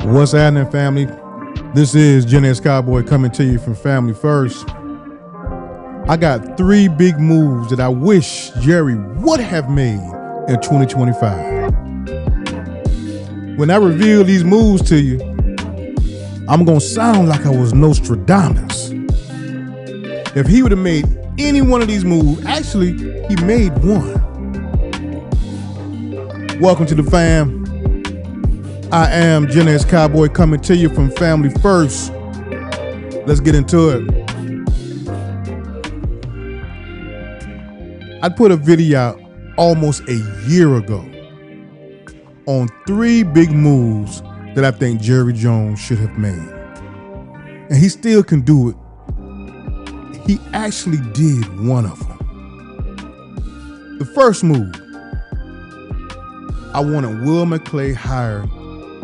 What's happening, family? This is Dallas Cowboy coming to you from Family First. I got 3 big moves that I wish Jerry would have made in 2025. When I reveal these moves to you, I'm going to sound like I was Nostradamus. If he would have made any one of these moves, actually, he made one. Welcome to the fam. I am Dallas Cowboy coming to you from Family First. Let's get into it. I put a video out almost a year ago on 3 big moves that I think Jerry Jones should have made. And he still can do it. He actually did one of them. The first move, I wanted Will McClay hired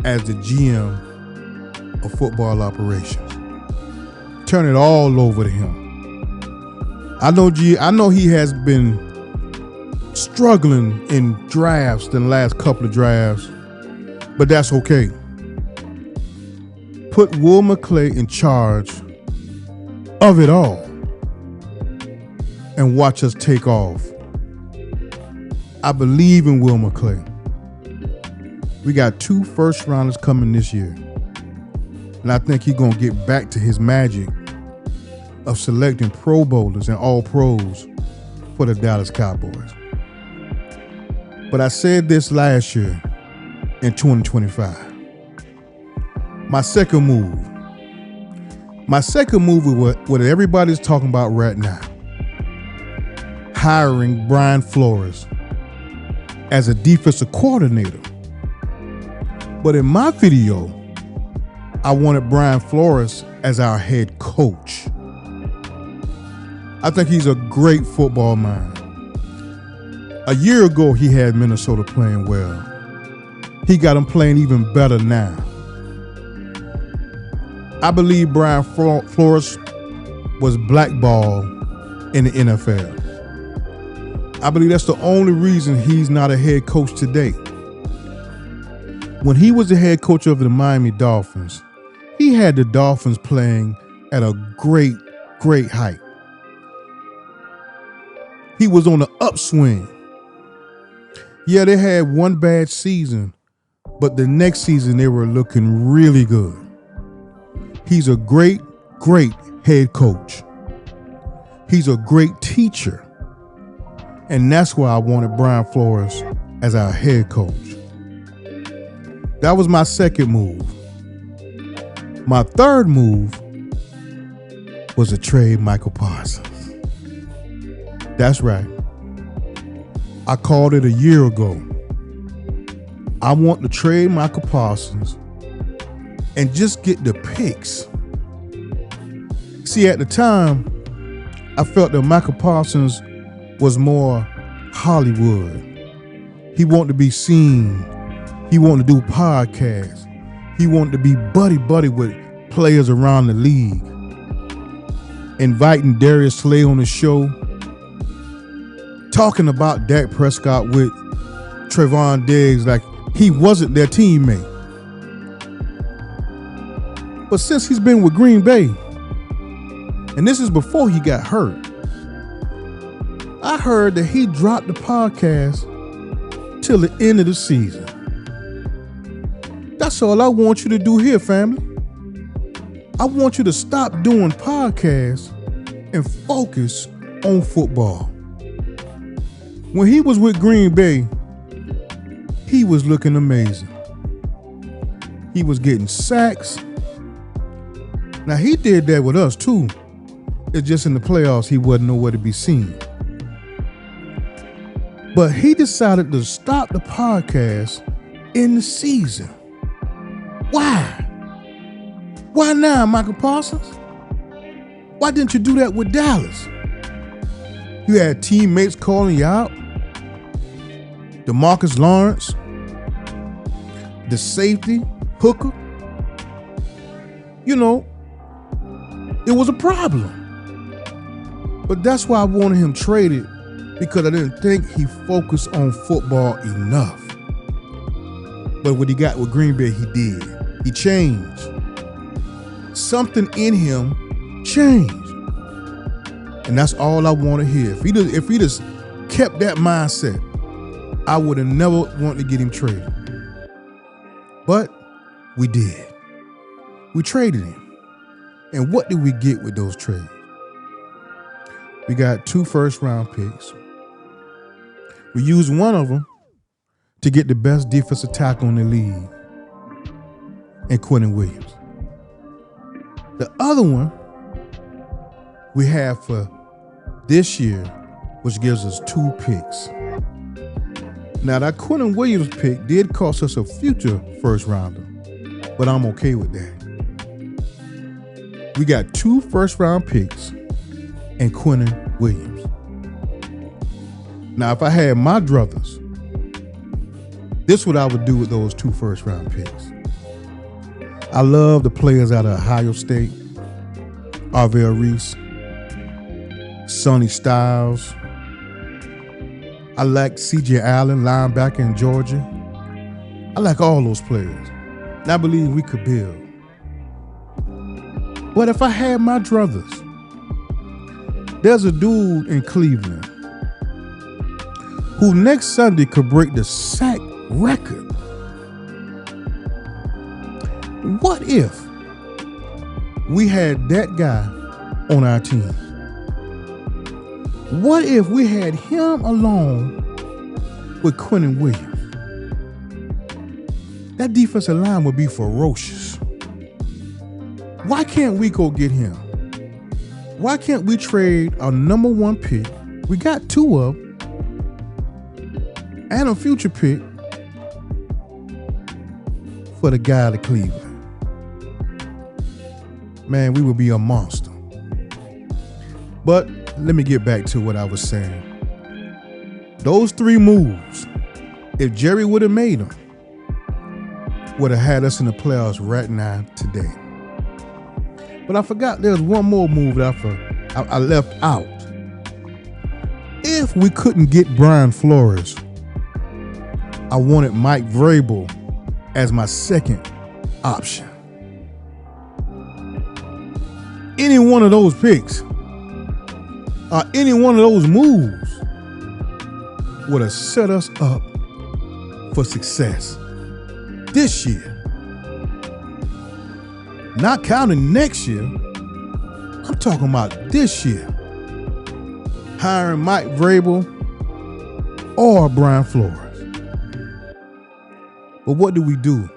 as the GM of football operations. Turn it all over to him. I know he has been struggling in drafts in the last couple of drafts, but that's okay. Put Will McClay in charge of it all and watch us take off. I believe in Will McClay. We got 2 first-rounders coming this year. And I think he's going to get back to his magic of selecting Pro Bowlers and All-Pros for the Dallas Cowboys. But I said this last year in 2025. My second move is what everybody's talking about right now. Hiring Brian Flores as a defensive coordinator. But in my video, I wanted Brian Flores as our head coach. I think he's a great football mind. A year ago, he had Minnesota playing well. He got them playing even better now. I believe Brian Flores was blackballed in the NFL. I believe that's the only reason he's not a head coach today. When he was the head coach of the Miami Dolphins, he had the Dolphins playing at a great height. He was on the upswing. Yeah, they had one bad season, but the next season they were looking really good. He's a great head coach. He's a great teacher. And that's why I wanted Brian Flores as our head coach. That was my second move. My third move was to trade Michael Parsons. That's right. I called it a year ago. I want to trade Michael Parsons and just get the picks. See, at the time, I felt that Michael Parsons was more Hollywood. He wanted to be seen. He wanted to do podcasts. He wanted to be buddy with players around the league. Inviting Darius Slay on the show. Talking about Dak Prescott with Trevon Diggs like he wasn't their teammate. But since he's been with Green Bay, and this is before he got hurt, I heard that he dropped the podcast till the end of the season. That's all I want you to do here, family. I want you to stop doing podcasts and focus on football. When he was with Green Bay, he was looking amazing. He was getting sacks. Now, he did that with us too. It's just in the playoffs, he wasn't nowhere to be seen. But he decided to stop the podcast in the season. Why? Why now, Michael Parsons? Why didn't you do that with Dallas? You had teammates calling you out. DeMarcus Lawrence, the safety, Hooker. You know, it was a problem. But that's why I wanted him traded, because I didn't think he focused on football enough. But what he got with Green Bay, he did. He changed. Something in him changed. And that's all I want to hear. If he just kept that mindset, I would have never wanted to get him traded. But we did. We traded him. And what did we get with those trades? We got 2 first-round picks. We used one of them to get the best defensive tackle in the league, and Quentin Williams. The other one we have for this year, which gives us 2 picks. Now, that Quentin Williams pick did cost us a future first rounder, but I'm okay with that. We got 2 first-round picks and Quentin Williams. Now, if I had my druthers, this is what I would do with those 2 first-round picks. I love the players out of Ohio State, Arvell Reese, Sonny Styles. I like C.J. Allen, linebacker in Georgia. I like all those players. And I believe we could build. But if I had my druthers, there's a dude in Cleveland who next Sunday could break the sack record. What if we had that guy on our team? What if we had him along with Quentin Williams? That defensive line would be ferocious. Why can't we go get him? Why can't we trade our number 1 pick? We got 2 of them. And a future pick for the guy to Cleveland. Man, we would be a monster. But let me get back to what I was saying. Those 3 moves, if Jerry would have made them, would have had us in the playoffs right now today. But I forgot there's one more move that I left out. If we couldn't get Brian Flores, I wanted Mike Vrabel as my second option. Any one of those picks or any one of those moves would have set us up for success this year. Not counting next year, I'm talking about this year. Hiring Mike Vrabel or Brian Flores. But what do?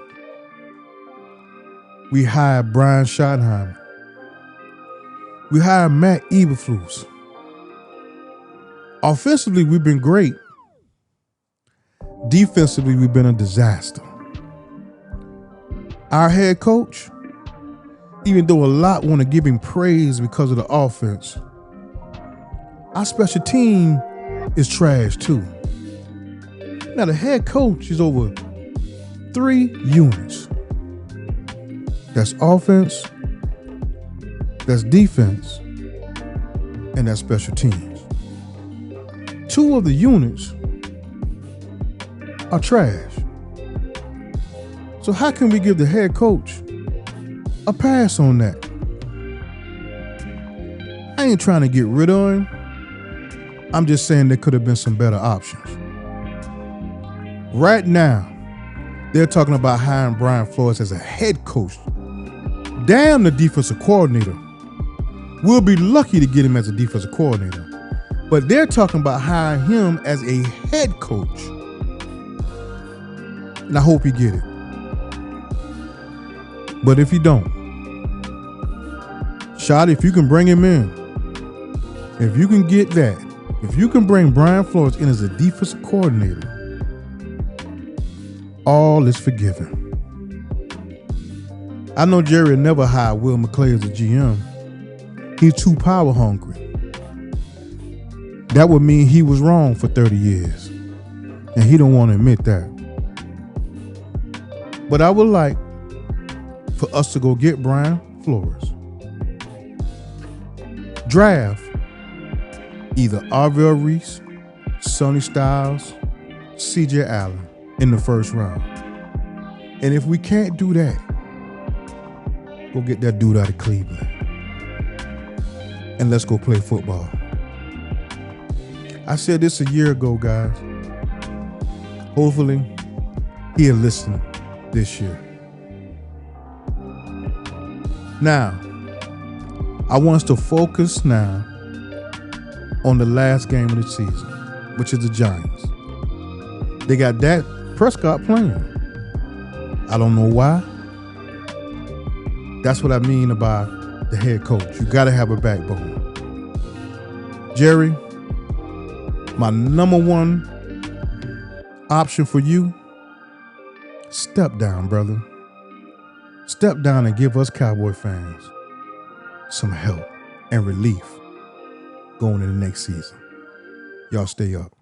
We hired Brian Schottenheimer. We hired Matt Eberflus. Offensively, we've been great. Defensively, we've been a disaster. Our head coach, even though a lot want to give him praise because of the offense, our special team is trash too. Now, the head coach is over 3 units. That's offense, that's defense, and that's special teams. 2 of the units are trash. So how can we give the head coach a pass on that? I ain't trying to get rid of him. I'm just saying there could have been some better options. Right now, they're talking about hiring Brian Flores as a head coach. Damn the defensive coordinator. We'll be lucky to get him as a defensive coordinator. But they're talking about hiring him as a head coach. And I hope you get it. But if you don't, Shot, if you can bring him in, if you can get that, if you can bring Brian Flores in as a defensive coordinator, all is forgiven. I know Jerry never hired Will McClay as a GM. He's too power hungry. That would mean he was wrong for 30 years. And he don't want to admit that. But I would like for us to go get Brian Flores. Draft either Arvell Reese, Sonny Styles, C.J. Allen in the first round. And if we can't do that, Go get that dude out of Cleveland. And let's go play football. I said this a year ago, guys. Hopefully, he'll listen this year. Now, I want us to focus now on the last game of the season, which is the Giants. They got Dak Prescott playing. I don't know why. That's what I mean about the head coach. You got to have a backbone. Jerry, my number one option for you, step down, brother. Step down and give us Cowboy fans some help and relief going into the next season. Y'all stay up.